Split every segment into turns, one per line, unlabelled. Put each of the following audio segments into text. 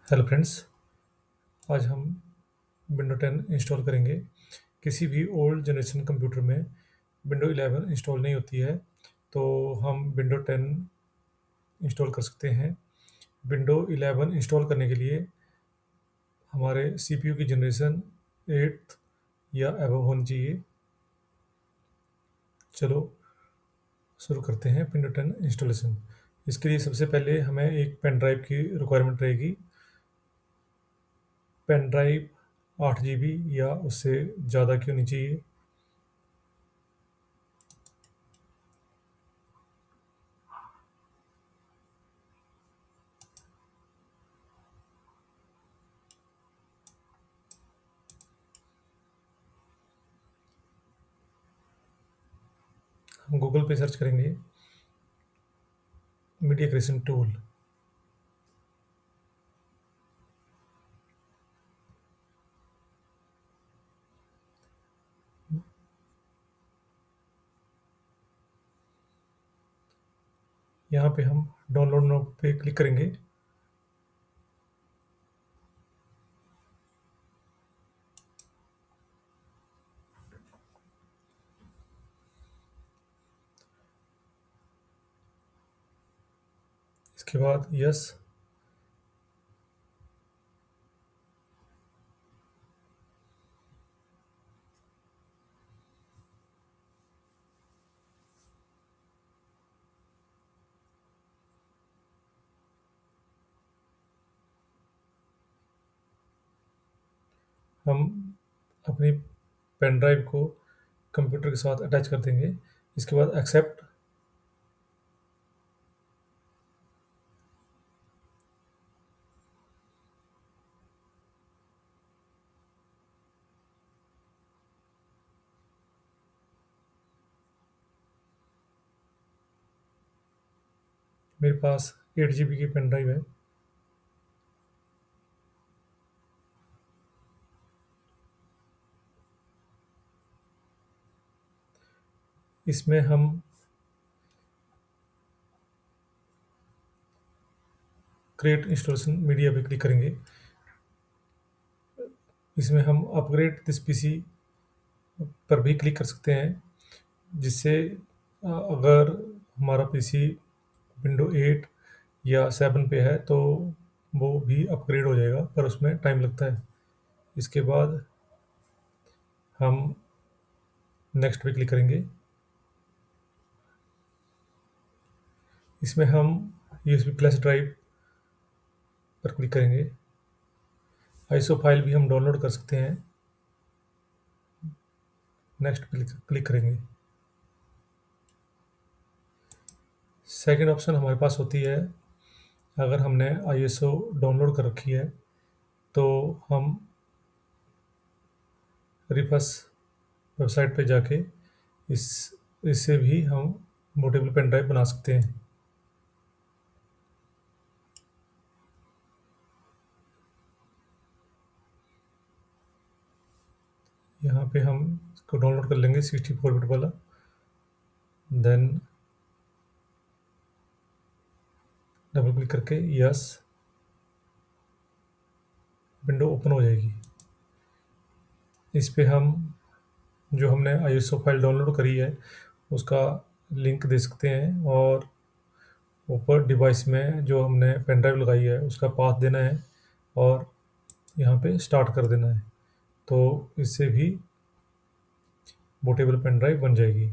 Hello friends. आज हम window 10 install करेंगे। किसी भी ओल्ड जनरेशन कंप्यूटर में विंडो 11 इंस्टॉल नहीं होती है, तो हम विंडो 10 इंस्टॉल कर सकते हैं। विंडो 11 इंस्टॉल करने के लिए हमारे सीपीयू की जनरेशन 8 या एबव होनी चाहिए। चलो शुरू करते हैं विंडो 10 इंस्टॉलेशन। इसके लिए सबसे पहले हमें एक पेन ड्राइव की रिक्वायरमेंट रहेगी। पेन ड्राइव 8 GB या उससे ज़्यादा की होनी चाहिए। हम गूगल पे सर्च करेंगे मीडिया क्रिएशन टूल। यहाँ पे हम डाउनलोड नाउ पे क्लिक करेंगे। इसके बाद यस। हम अपनी पेन ड्राइव को कंप्यूटर के साथ अटैच कर देंगे। इसके बाद एक्सेप्ट। मेरे पास 8 GB की पेन ड्राइव है। इसमें हम क्रिएट इंस्टॉलेशन मीडिया पे क्लिक करेंगे। इसमें हम अपग्रेड दिस पीसी पर भी क्लिक कर सकते हैं, जिससे अगर हमारा पीसी विंडो 8 या 7 पे है तो वो भी अपग्रेड हो जाएगा, पर उसमें टाइम लगता है। इसके बाद हम नेक्स्ट पे क्लिक करेंगे। इसमें हम यूएसबी फ्लैश ड्राइव पर क्लिक करेंगे। आईएसओ फाइल भी हम डाउनलोड कर सकते हैं। नेक्स्ट पे क्लिक करेंगे। सेकंड ऑप्शन हमारे पास होती है, अगर हमने आईएसओ डाउनलोड कर रखी है तो हम रिफस वेबसाइट पे जाके इस इससे भी हम पोर्टेबल पेन ड्राइव बना सकते हैं। यहाँ पे हम इसको डाउनलोड कर लेंगे 64 बिट वाला। देन डबल क्लिक करके यस, विंडो ओपन हो जाएगी। इस पे हम जो हमने आईएसओ फाइल डाउनलोड करी है उसका लिंक दे सकते हैं, और ऊपर डिवाइस में जो हमने पेन ड्राइव लगाई है उसका पाथ देना है और यहाँ पे स्टार्ट कर देना है, तो इससे भी बोटेबल पेन ड्राइव बन जाएगी।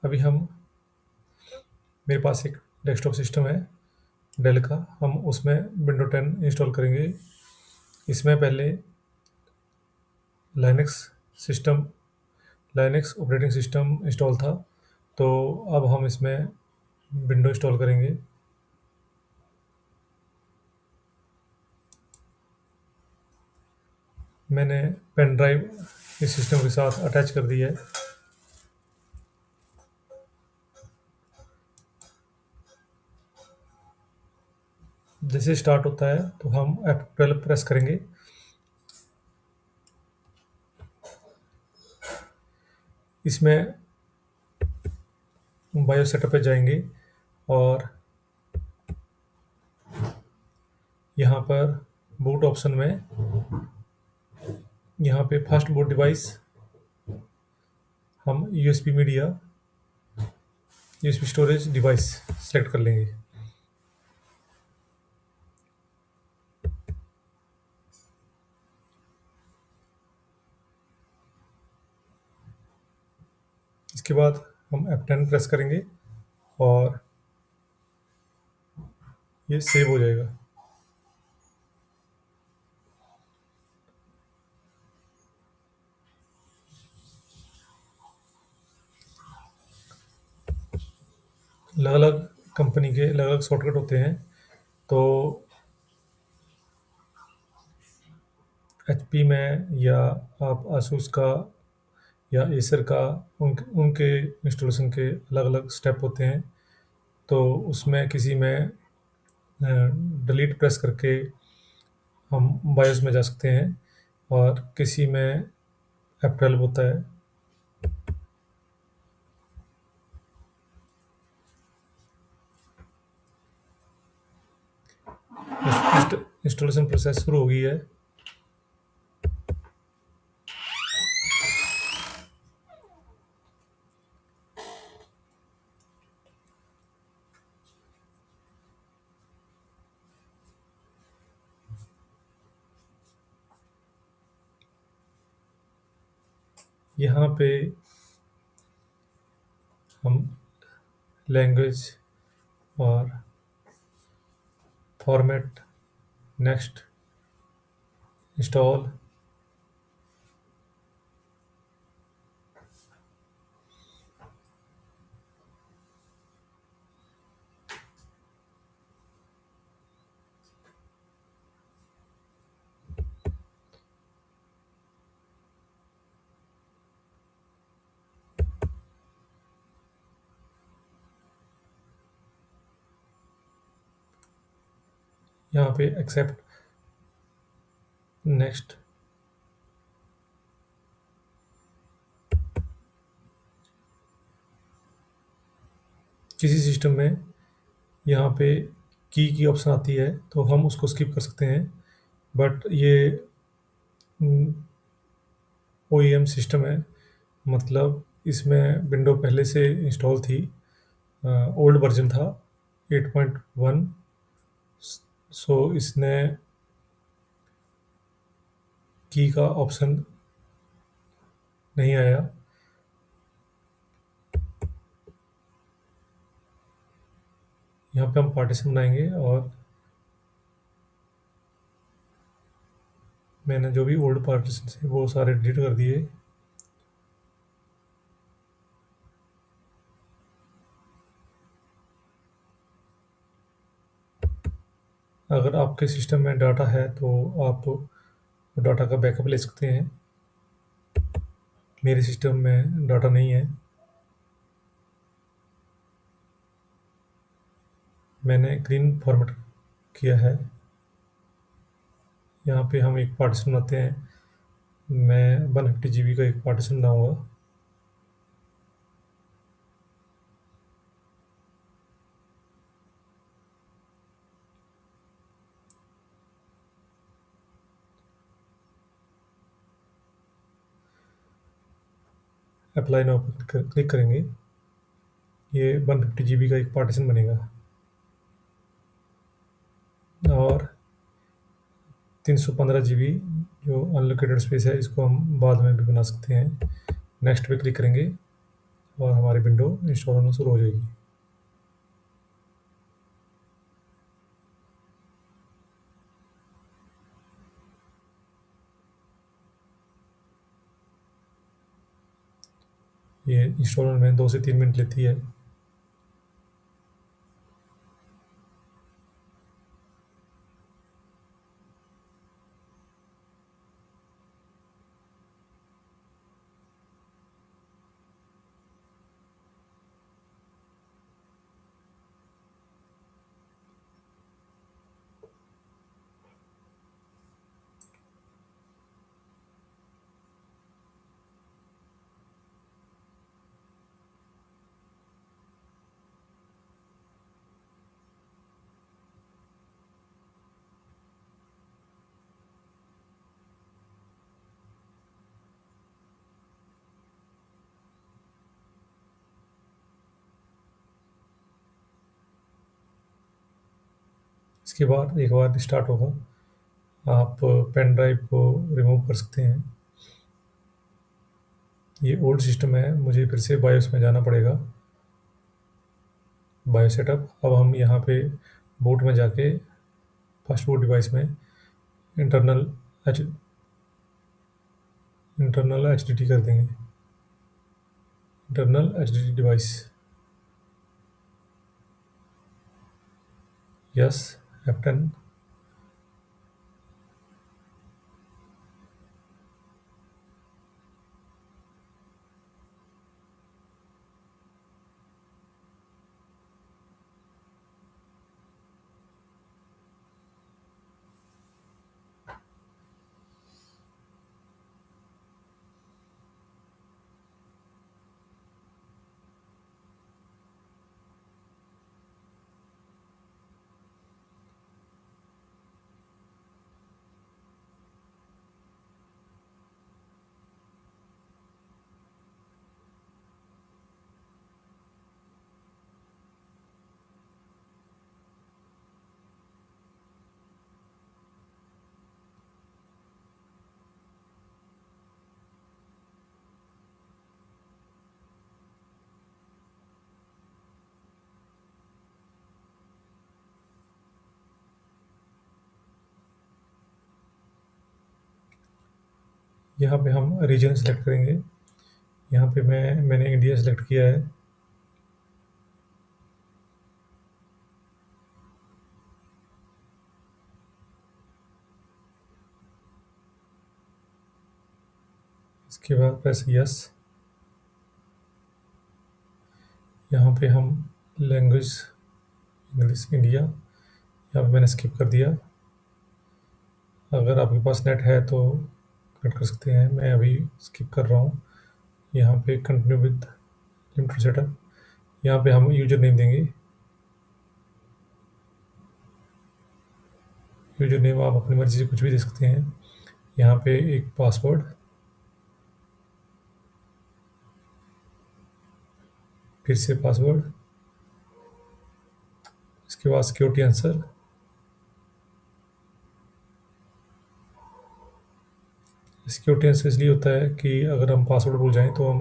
अभी हम मेरे पास एक डेस्कटॉप सिस्टम है डेल का, हम उसमें विंडो 10 इंस्टॉल करेंगे। इसमें पहले Linux system Linux operating system install था, तो अब हम इसमें विंडो इंस्टॉल करेंगे। मैंने पेन ड्राइव इस सिस्टम के साथ अटैच कर दी है। जैसे स्टार्ट होता है तो हम F12 प्रेस करेंगे। इसमें बायो सेटअप पे जाएंगे और यहाँ पर बूट ऑप्शन में यहाँ पे फर्स्ट बूट डिवाइस हम USB media USB storage device select कर लेंगे। इसके बाद हम F10 प्रेस करेंगे और ये सेव हो जाएगा। अलग अलग कंपनी के अलग अलग शॉर्टकट होते हैं। तो HP में या आप आसूस का या एसर का उनके इंस्टॉलेशन के अलग अलग स्टेप होते हैं। तो उसमें किसी में डिलीट प्रेस करके हम बायोस में जा सकते हैं और किसी में F12 होता है। इंस्टॉलेशन प्रोसेस शुरू हो गई है। यहाँ पे हम लैंग्वेज और फॉर्मेट नेक्स्ट इंस्टॉल यहाँ पे एक्सेप्ट नेक्स्ट। किसी सिस्टम में यहाँ पे की ऑप्शन आती है तो हम उसको स्किप कर सकते हैं, बट ये OEM सिस्टम है, मतलब इसमें विंडो पहले से इंस्टॉल थी। ओल्ड वर्जन था 8.1। सो इसने की का ऑप्शन नहीं आया। यहाँ पे हम पार्टीशन बनाएंगे और मैंने जो भी ओल्ड पार्टीशन थे वो सारे डिलीट कर दिए। अगर आपके सिस्टम में डाटा है तो आप डाटा का बैकअप ले सकते हैं। मेरे सिस्टम में डाटा नहीं है। मैंने ग्रीन फॉर्मेट किया है। यहाँ पे हम एक पार्टीशन बनाते हैं। मैं 150 GB का एक पार्टीशन बनाऊंगा। अप्लाई नाउ पर क्लिक करेंगे। ये 150 GB का एक पार्टीशन बनेगा और 315 GB जो अनलोकेटेड स्पेस है इसको हम बाद में भी बना सकते हैं। नेक्स्ट पे क्लिक करेंगे और हमारी विंडो इंस्टॉल होना शुरू हो जाएगी। ये इंस्टॉल होने में 2 से 3 मिनट लेती है। इसके बाद एक बार स्टार्ट होगा, आप पेन ड्राइव को रिमूव कर सकते हैं। ये ओल्ड सिस्टम है, मुझे फिर से बायोस में जाना पड़ेगा। Bio setup. अब हम यहाँ पे बूट में जाके फर्स्ट बूट डिवाइस में इंटरनल एच इंटरनल एच कर देंगे। Internal H device, yes, F10। यहाँ पे हम रीजन सेलेक्ट करेंगे। यहाँ पे मैंने इंडिया सेलेक्ट किया है। इसके बाद प्रेस यस। यहाँ पे हम लैंग्वेज इंग्लिश इंडिया, यहाँ पे मैंने स्किप कर दिया। अगर आपके पास नेट है तो कनेक्ट कर सकते हैं, मैं अभी स्किप कर रहा हूँ। यहाँ पे कंटिन्यू विद लिमिटेड सेटअप, यहाँ पे हम यूजर नेम देंगे। यूजर नेम आप अपनी मर्जी से कुछ भी दे सकते हैं। यहाँ पे एक पासवर्ड, फिर से पासवर्ड, इसके बाद सिक्योरिटी आंसर। सिक्योरिटी आंसर इसलिए होता है कि अगर हम पासवर्ड भूल जाएं तो हम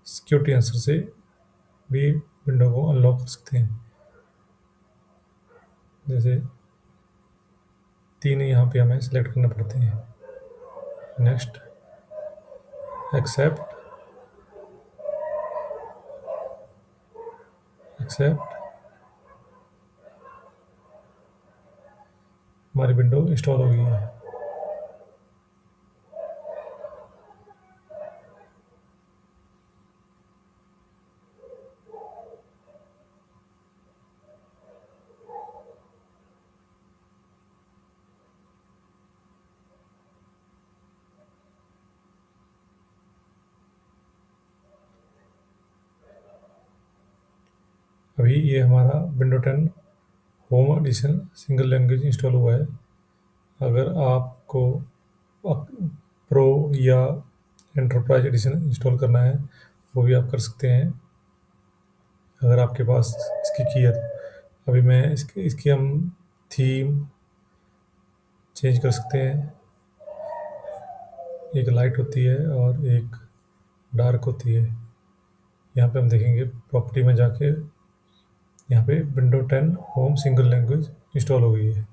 सिक्योरिटी आंसर से भी विंडो को अनलॉक कर सकते हैं। जैसे 3 यहाँ पे हमें सेलेक्ट करना पड़ते हैं। Next, accept, accept. हमारी विंडो इंस्टॉल हो गई है। अभी ये हमारा window 10 home edition single language install हुआ है। अगर आपको प्रो या एंटरप्राइज एडिशन इंस्टॉल करना है वो भी आप कर सकते हैं, अगर आपके पास इसकी की है तो। अभी मैं इसकी हम थीम चेंज कर सकते हैं। एक लाइट होती है और एक डार्क होती है। यहाँ पे हम देखेंगे प्रॉपर्टी में जाके, यहाँ पे window 10 home single language install हो गई है।